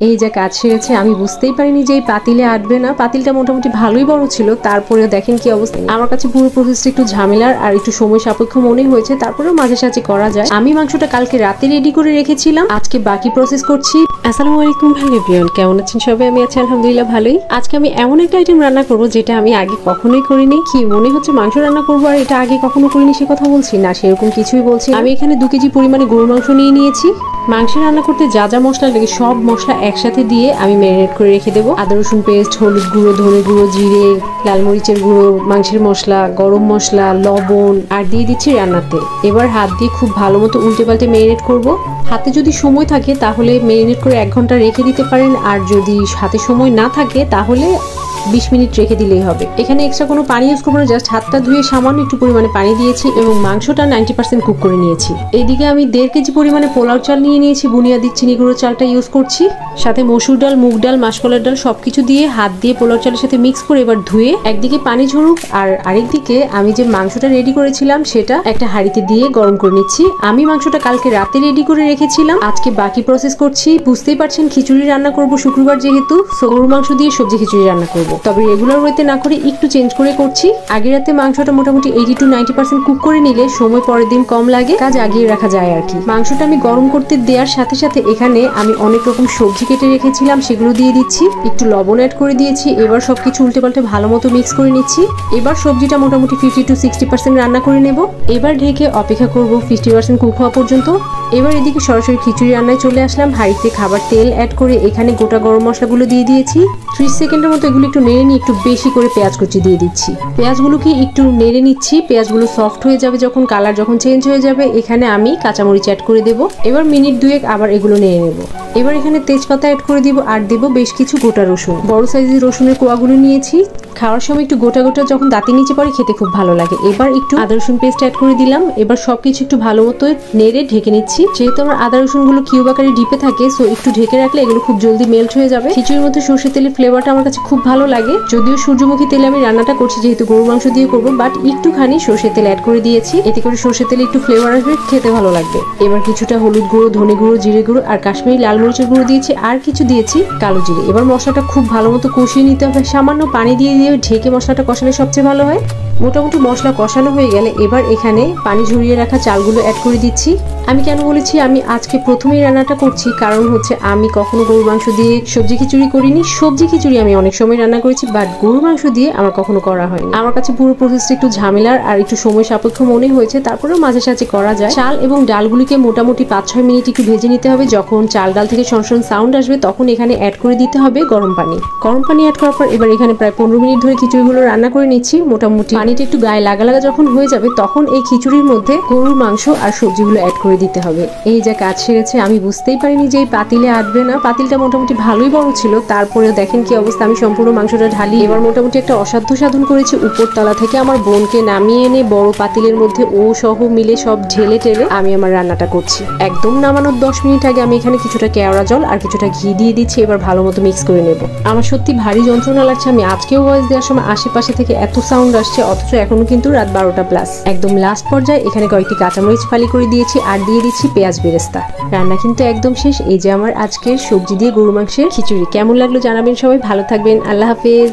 এই যে কাজ সেরেছে, আমি বুঝতেই পারিনি যে এই পাতিলে আটবে না। পাতিলটা মোটামুটি ভালোই বড় ছিল, তারপরে দেখেন কি অবস্থা। আমার কাছে পুরো প্রসেসটা একটু ঝামেলার আর একটু সময় সাপেক্ষ মনে হয়েছে, তারপরেও মাঝে সাঝে করা যায়। আমি মাংসটা কালকে রাতে রেডি করে রেখেছিলাম, আজকে বাকি প্রসেস করছি। আসসালামু আলাইকুম ভালো এভরিওয়ান, কেমন আছেন সবাই? আমি আছি আলহামদুলিল্লাহ ভালোই। আজকে আমি এমন একটা আইটেম রান্না করবো যেটা আমি আগে কখনোই করিনি। কি মনে হচ্ছে মাংস রান্না করবো আর এটা আগে কখনো করিনি সে কথা বলছি না, সেরকম কিছুই বলছি। আমি এখানে 2 কেজি পরিমাণে গরুর মাংস নিয়ে নিয়েছি। মাংস রান্না করতে যা যা মশলা লাগে সব মশলা একসাথে দিয়ে আমি ম্যারিনেট করে রেখে দেবো। আদা রসুন পেস্ট, হলুদ গুঁড়ো, ধনে গুঁড়ো, জিরে, লাল মরিচের গুঁড়ো, মাংসের মশলা, গরম মশলা, লবণ আর দিয়ে দিচ্ছি রান্নার তেল। এবার হাত দিয়ে খুব ভালো মতো উল্টে পাল্টে ম্যারিনেট করবো। হাতে যদি সময় থাকে তাহলে ম্যারিনেট করে 1 ঘন্টা রেখে দিতে পারেন, আর যদি হাতে সময় না থাকে তাহলে 20 মিনিট রেখে দিলেই হবে। এখানে এক্সট্রা কোনো পানি ইউজ করবো না, জাস্ট হাতটা ধুয়ে সামান্য একটু পরিমাণে পানি দিয়েছি এবং মাংসটা 90% কুক করে নিয়েছি। এইদিকে আমি 1.5 কেজি পরিমাণে পোলাও চাল নিয়ে নিয়েছি, বুনিয়াদি চিনি গুঁড়ো চালটা ইউজ করছি। সাথে মসুর ডাল, মুগ ডাল, মাসকলার ডাল সবকিছু দিয়ে হাত দিয়ে পোলাও চালের সাথে মিক্স করে এবার ধুয়ে একদিকে পানি ঝরুক আর আরেকদিকে আমি যে মাংসটা রেডি করেছিলাম সেটা একটা হাঁড়িতে দিয়ে গরম করে নিচ্ছি। আমি মাংসটা কালকে রাতে রেডি করে রেখেছিলাম, আজকে বাকি প্রসেস করছি। বুঝতেই পারছেন খিচুড়ি রান্না করব শুক্রবার, যেহেতু গরুর মাংস দিয়ে সবজি খিচুড়ি রান্না করব, তবে রেগুলার ওয়েতে না করে একটু চেঞ্জ করে করছি। আগের রাতে মাংসটা মোটামুটি 80 to 90% কুক করে নিলে সময় পরের দিন কম লাগে, কাজ আগিয়ে রাখা যায় আর কি। মাংসটা আমি গরম করতে দেওয়ার সাথে সাথে এখানে আমি অনেক রকম সবজি কেটে রেখেছিলাম, সেগুলো দিয়ে দিচ্ছি। একটু লবণ অ্যাড করে দিয়েছি। এবার সবকিছু উল্টে পাল্টে ভালো মতো মিক্স করে নিচ্ছি। এবার সবজিটা মোটামুটি 50 to 60% রান্না করে নেব। এবার ঢেকে অপেক্ষা করব 50% কুক হওয়া পর্যন্ত। এবার এদিকে সরাসরি খিচুড়ি রান্নায় চলে আসলাম। হাঁড়িতে খাবার তেল অ্যাড করে এখানে গোটা গরম মশলাগুলো দিয়ে দিয়েছি। 30 সেকেন্ডের মতো এগুলো একটু নেড়ে নিয়ে একটু বেশি করে পেঁয়াজ কুচি দিয়ে দিচ্ছি। পেঁয়াজগুলোকে একটু নেড়ে নিচ্ছি। পেঁয়াজগুলো সফট হয়ে যাবে যখন, কালার যখন চেঞ্জ হয়ে যাবে, এখানে আমি কাঁচামরিচ অ্যাড করে দেব। এবার মিনিট 2 আবার এগুলো নেড়ে নেব। এবার এখানে তেজপাতা অ্যাড করে দিব আর দেব বেশ কিছু গোটা রসুন। বড় সাইজের রসুনের কোয়াগুলো নিয়েছি। খাওয়ার সময় একটু গোটা গোটা যখন দাঁতে নিচে পড়ে খেতে খুব ভালো লাগে। এবার একটু আদা রসুন পেস্ট অ্যাড করে দিলাম। এবার সবকিছু একটু ভালো মতো নেড়ে ঢেকে নিচ্ছি। যেহেতু আমার আদা রসুন গুলো কিউব আকারে ডিপে থাকে, সো একটু ঢেকে রাখলে এগুলো খুব জলদি মেল্ট হয়ে যাবে। খিচুড়ির মধ্যে সরষের তেলের ফ্লেভারটা আমার কাছে খুব ভালো লাগে। যদিও সূর্যমুখী তেলে আমি রান্নাটা করছি, যেহেতু গরুর মাংস দিয়ে করবো, বাট একটুখানি সরষের তেল অ্যাড করে দিয়েছি। এতে করে সরষের তেলে একটু ফ্লেভার আসবে, খেতে ভালো লাগবে। এবার কিছুটা হলুদ গুঁড়ো, ধনে গুঁড়ো, জিরে গুঁড়ো আর কাশ্মীরি লাল মরিচের গুঁড়ো দিয়েছি, আর কিছু দিয়েছি কালো জিরে। এবার মশলাটা খুব ভালো মতো কষিয়ে নিতে হবে। সামান্য পানি দিয়ে ঢেকে মশলাটা কষালে সবচেয়ে ভালো হয়। মোটামুটি মশলা কষানো হয়ে গেলে এবার এখানে পানি ঝরিয়ে রাখা চালগুলো অ্যাড করে দিচ্ছি। আমি কেন বলেছি আমি আজকে প্রথমেই রান্নাটা করছি, কারণ হচ্ছে আমি কখনো গরুর মাংস দিয়ে সবজি খিচুড়ি করিনি। সবজি খিচুড়ি আমি অনেক সময় রান্না করেছি, বাট গরুর মাংস দিয়ে আমার কখনো করা হয়নি। আমার কাছে পুরো প্রসেসটা একটু ঝামেলার আর একটু সময় সাপেক্ষ মনে হয়েছে, তারপরেও মাঝে সাঝে করা যায়। চাল এবং ডালগুলিকে মোটামুটি 5-6 মিনিট একটু ভেজে নিতে হবে। যখন চাল ডাল থেকে সনসন সাউন্ড আসবে তখন এখানে অ্যাড করে দিতে হবে গরম পানি। গরম পানি অ্যাড করার পর এবার এখানে প্রায় 15 মিনিট ধরে খিচুড়িগুলো রান্না করে নিচ্ছি। মোটামুটি পানিটা একটু গায়ে লাগা লাগা যখন হয়ে যাবে তখন এই খিচুড়ির মধ্যে গরুর মাংস আর সবজিগুলো অ্যাড করে দিতে হবে। এই যে কাজ সেরেছে, আমি বুঝতেই পারিনি যে এই পাতিলে আটবে না। পাতিলটা মোটামুটি ভালোই বড় ছিল, তারপরেও দেখেন কি অবস্থা। আমি সম্পূর্ণ মাংসটা ঢালি। এবার মোটামুটি একটা অসাধ্য সাধন করেছি। উপরতলা থেকে আমার বোনকে নামিয়ে এনে বড় পাতিলের মধ্যে ও সহ মিলে সব ঢেলে টেলে আমি আমার রান্নাটা করছি। একদম নামানোর 10 মিনিট আগে আমি এখানে কিছুটা কেওড়া জল আর কিছুটা ঘি দিয়ে দিচ্ছি। এবার ভালো মতো মিক্স করে নেব। আমার সত্যি ভারী যন্ত্রণা লাগছে। আমি আজকেও ভয়েস দেওয়ার সময় আশেপাশে থেকে এত সাউন্ড আসছে, অথচ এখনো কিন্তু রাত 12টা প্লাস। একদম লাস্ট পর্যায়ে এখানে কয়েকটি কাঁচামরিচ ফালি করে দিয়েছি আর দিয়ে দিচ্ছি পেঁয়াজ বেরেস্তা। রান্না কিন্তু একদম শেষ। এই যে আমার আজকের সবজি দিয়ে গরু মাংসের খিচুড়ি। কেমন লাগলো জানাবেন সবাই। ভালো থাকবেন, আল্লাহ হাফেজ।